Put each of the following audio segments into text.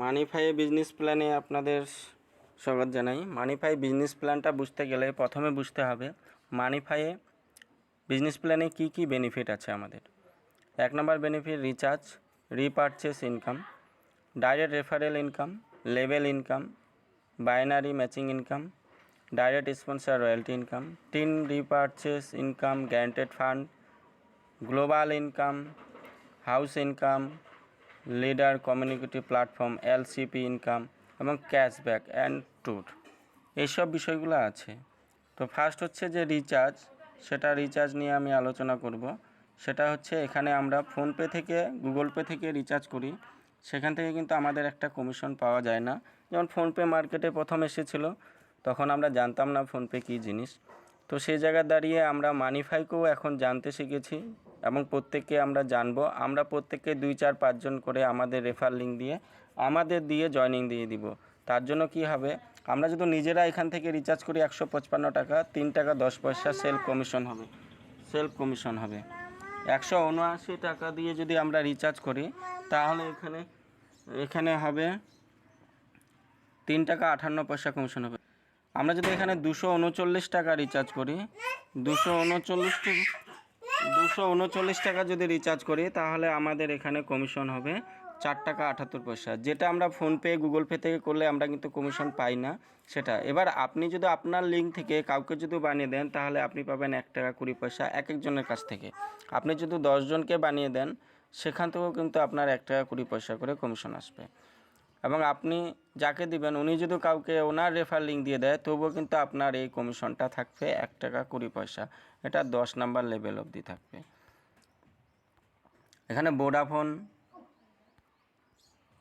মানিফাই business প্ল্যানে আপনাদের স্বাগত জানাই। মানিফাই বিজনেস প্ল্যানটা বুঝতে গেলে প্রথমে বুঝতে হবে মানিফাইয়ে বিজনেস প্ল্যানে কী কী বেনিফিট আছে আমাদের। 1 নম্বর benefit recharge, repurchase income, direct referral income, level income, binary matching income, direct sponsor royalty income, team repurchase income, guaranteed fund, global income, house income, leader community platform LCP income এবং cashback and tour, এইসব বিষয়গুলো আছে। তো first হচ্ছে যে recharge, সেটা recharge নিয়ে আমি আলোচনা করব। সেটা হচ্ছে এখানে আমরা ফোনপে থেকে গুগল পে থেকে রিচার্জ করি, সেখান থেকে কিন্তু আমাদের একটা কমিশন পাওয়া যায় না। যেমন ফোনপে মার্কেটে প্রথম এসেছিল, তখন আমরা জানতাম না ফোনপে কী জিনিস। তো সেই জায়গায় দাঁড়িয়ে আমরা মানিফাইকেও এখন জানতে শিখেছি এবং প্রত্যেককে আমরা জানবো। আমরা প্রত্যেককে 2, 4, 5 জন করে আমাদের রেফার লিঙ্ক দিয়ে আমাদের দিয়ে জয়নিং দিয়ে দিব। তার জন্য কি হবে, আমরা যদি নিজেরা এখান থেকে রিচার্জ করি 155 টাকা, 3 টাকা 10 পয়সা সেলফ কমিশন হবে। 179 টাকা দিয়ে যদি আমরা রিচার্জ করি তাহলে এখানে হবে 3 টাকা 58 পয়সা কমিশন হবে। আমরা যদি এখানে 239 টাকা রিচার্জ করি, 239 টাকা যদি রিচার্জ করি তাহলে আমাদের এখানে কমিশন হবে 4 টাকা 78 পয়সা, যেটা আমরা ফোনপে গুগল পে থেকে করলে আমরা কিন্তু কমিশন পাই না সেটা। এবার আপনি যদি আপনার লিঙ্ক থেকে কাউকে যদি বানিয়ে দেন তাহলে আপনি পাবেন 1 টাকা 20 পয়সা এক একজনের কাছ থেকে। আপনি যদি 10 জনকে বানিয়ে দেন সেখান থেকেও কিন্তু আপনার 1 টাকা 20 পয়সা করে কমিশন আসবে। এবং আপনি যাকে দিবেন উনি যদি কাউকে ওনার রেফার লিঙ্ক দিয়ে দেয় তবুও কিন্তু আপনার এই কমিশনটা থাকবে 1 টাকা 20 পয়সা। এটা 10 নাম্বার লেভেল অবধি থাকবে। এখানে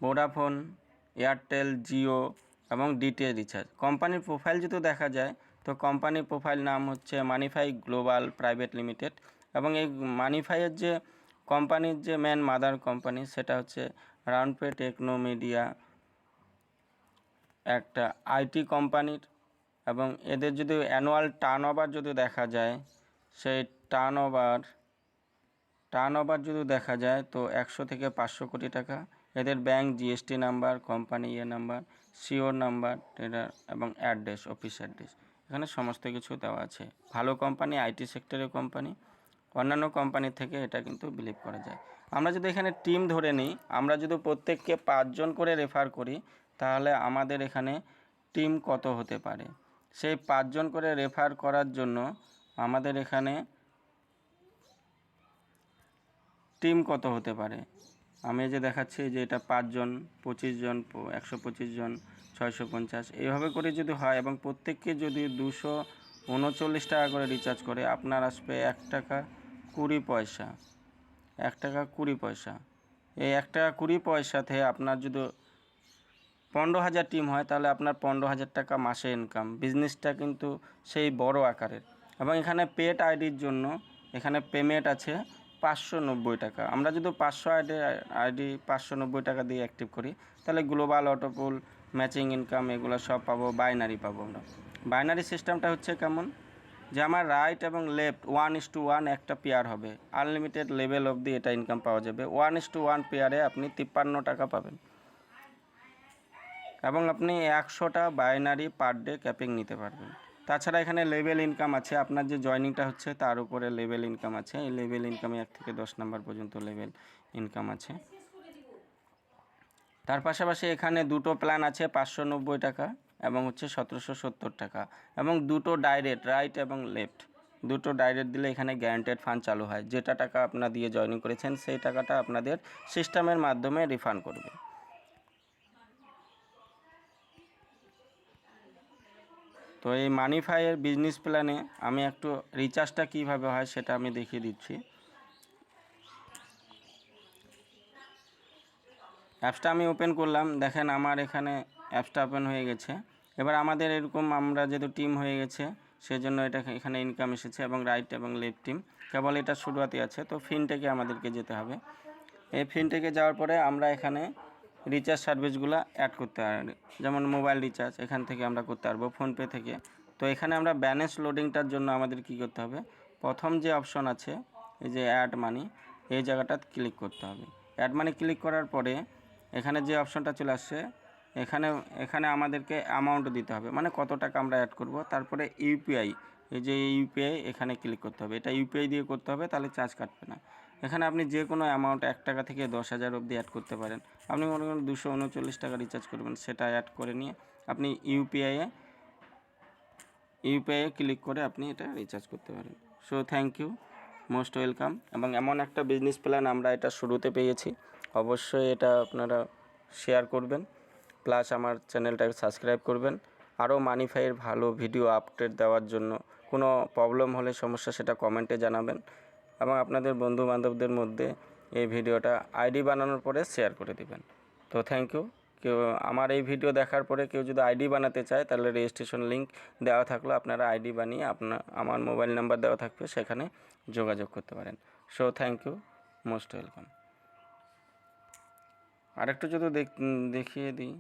ভোডাফোন, এয়ারটেল, জিও এবং ডিটিএইচ রিচার্জ। কোম্পানির প্রোফাইল যদি দেখা যায় তো কোম্পানির প্রোফাইল নাম হচ্ছে মানিফাই গ্লোবাল প্রাইভেট লিমিটেড এবং এই মানিফাইয়ের যে কোম্পানির যে মেন মাদার কোম্পানি সেটা হচ্ছে রাউন্ডপে টেকনো মিডিয়া, একটা আইটি কোম্পানির। এবং এদের যদি অ্যানুয়াল টার্নওভার যদি দেখা যায়, সেই টার্নওভার যদি দেখা যায় তো 100 থেকে 500 কোটি টাকা। এদের bank, GST number, company number, sure number, trader এবং অ্যাড্রেস, অফিস অ্যাড্রেস, এখানে সমস্ত কিছু দেওয়া আছে। ভালো কোম্পানি, আইটি সেক্টরের কোম্পানি, অন্যান্য কোম্পানি থেকে এটা কিন্তু বিলিভ করা যায়। আমরা যদি এখানে টিম ধরে নিই, আমরা যদি প্রত্যেককে 5 জন করে রেফার করি তাহলে আমাদের এখানে টিম কত হতে পারে। সেই 5 জন করে রেফার করার জন্য আমাদের এখানে টিম কত হতে পারে আমি যে দেখাচ্ছি যে এটা 5 জন, 25 জন, 125 জন, 650, এইভাবে করে যদি হয় এবং প্রত্যেককে যদি 239 টাকা করে রিচার্জ করে আপনার আসবে 1 টাকা 20 পয়সা। 1 টাকা 20 পয়সা। এই 1 টাকা 20 পয়সাতে আপনার যদি 15,000 টিম হয় তাহলে আপনার 15,000 টাকা মাসে ইনকাম। বিজনেসটা কিন্তু সেই বড় আকারের। এবং এখানে পেড আইডির জন্য এখানে পেমেন্ট আছে 590 টাকা। আমরা যদি 500 আইডি 590 টাকা দিয়ে অ্যাক্টিভ করি তাহলে গ্লোবাল অটোপুল, ম্যাচিং ইনকাম এগুলো সব পাবো, বাইনারি পাবো আমরা। বাইনারি সিস্টেমটা হচ্ছে কেমন, যে আমার রাইট এবং লেফট 1:1 একটা পেয়ার হবে। আনলিমিটেড লেভেল অবধি এটা ইনকাম পাওয়া যাবে। 1:1 পেয়ারে আপনি 53 টাকা পাবেন এবং আপনি 100টা বাইনারি পার ডে ক্যাপিং নিতে পারবেন। তাছাড়া এখানে লেভেল ইনকাম আছে, আপনার যে জয়নিংটা হচ্ছে তার উপরে লেভেল ইনকাম আছে। এই লেভেল ইনকামে 1 থেকে 10 নাম্বার পর্যন্ত লেভেল ইনকাম আছে। তার পাশাপাশি এখানে দুটো প্ল্যান আছে, 590 টাকা এবং হচ্ছে 1770 টাকা, এবং দুটো ডাইরেক্ট, রাইট এবং লেফট, দুটো ডাইরেক্ট দিলে এখানে গ্যারান্টেড ফান্ড চালু হয়। যেটা টাকা আপনারা দিয়ে জয়নিং করেছেন সেই টাকাটা আপনাদের সিস্টেমের মাধ্যমে রিফান্ড করবে। তো এই মানিফাইয়ের বিজনেস প্ল্যানে আমি একটু রিচার্জটা কীভাবে হয় সেটা আমি দেখিয়ে দিচ্ছি। অ্যাপসটা আমি ওপেন করলাম, দেখেন আমার এখানে অ্যাপসটা ওপেন হয়ে গেছে। এবার আমাদের এরকম আমরা যেহেতু টিম হয়ে গেছে সেজন্য এটা এখানে ইনকাম এসেছে এবং রাইট এবং লেফট টিম, কেবল এটা শুরুয়াতে আছে। তো ফিনটেকে আমাদেরকে যেতে হবে। এই ফিনটেকে যাওয়ার পরে আমরা এখানে রিচার্জ সার্ভিসগুলো অ্যাড করতে পারি, যেমন মোবাইল রিচার্জ এখান থেকে আমরা করতে পারবো ফোনপে থেকে। তো এখানে আমরা ব্যালেন্স লোডিংটার জন্য আমাদের কি করতে হবে, প্রথম যে অপশন আছে এই যে অ্যাড মানি, এই জায়গাটা ক্লিক করতে হবে। অ্যাড মানি ক্লিক করার পরে এখানে যে অপশনটা চলে আসছে, এখানে এখানে আমাদেরকে অ্যামাউন্ট দিতে হবে, মানে কত টাকা আমরা অ্যাড করব। তারপরে ইউপিআই, এই যে ইউপিআই এখানে ক্লিক করতে হবে, এটা ইউপিআই দিয়ে করতে হবে, তাহলে চার্জ কাটবে না। এখানে আপনি যে কোনো অ্যামাউন্ট 1 টাকা থেকে 10,000 অবধি অ্যাড করতে পারেন। আপনি মনে করেন 239 টাকা রিচার্জ করবেন, সেটা অ্যাড করে নিয়ে আপনি ইউপিআইয়ে ক্লিক করে আপনি এটা রিচার্জ করতে পারেন। So thank you, most welcome. এবং এমন একটা বিজনেস প্ল্যান আমরা এটা শুরুতে পেয়েছি, অবশ্যই এটা আপনারা শেয়ার করবেন, প্লাস আমার চ্যানেলটাকে সাবস্ক্রাইব করবেন। আরও মানিফাইয়ের ভালো ভিডিও আপডেট দেওয়ার জন্য কোনো প্রবলেম হলে সমস্যা সেটা কমেন্টে জানাবেন, এবং আপনাদের বন্ধু বান্ধবদের মধ্যে এই ভিডিওটা আইডি বানানোর পরে শেয়ার করে দিবেন। তো থ্যাংক ইউ। কেউ আমার এই ভিডিও দেখার পরে কেউ যদি আইডি বানাতে চায়, তাহলে রেজিস্ট্রেশন লিঙ্ক দেওয়া থাকলো, আপনারা আইডি বানিয়ে আমার মোবাইল নাম্বার দেওয়া থাকবে, সেখানে যোগাযোগ করতে পারেন। So thank you, most welcome. আরেকটু যদি দেখিয়ে দিই।